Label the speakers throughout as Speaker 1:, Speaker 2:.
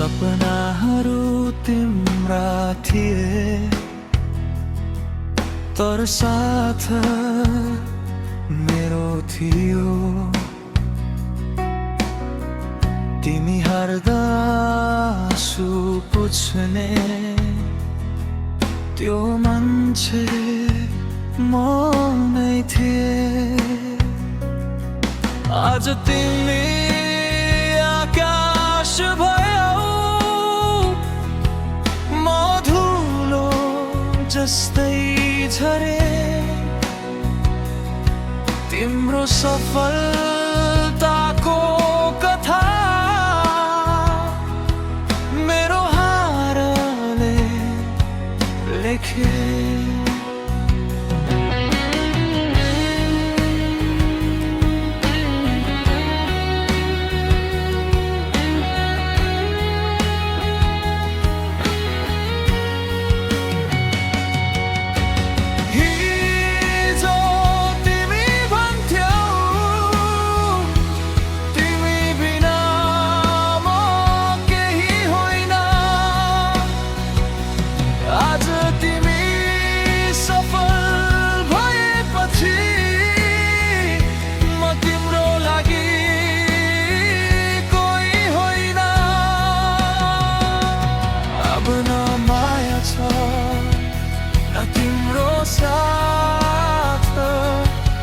Speaker 1: सपनाहरू तिम्रा थिए तर साथ मेरो थियो। तिमी हार्दा आँसु पुछ्ने त्यो मान्छे म नै थिएँ। आज तिमी आकाश भयौ, म धुलो जस्तै झरे। तिम्रो सफलताको कथा मेरो हारले लेखे।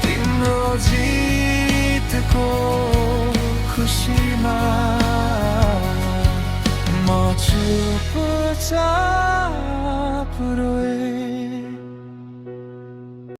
Speaker 1: तिम्रो जितको खुसीमा म चुपचाप रोए।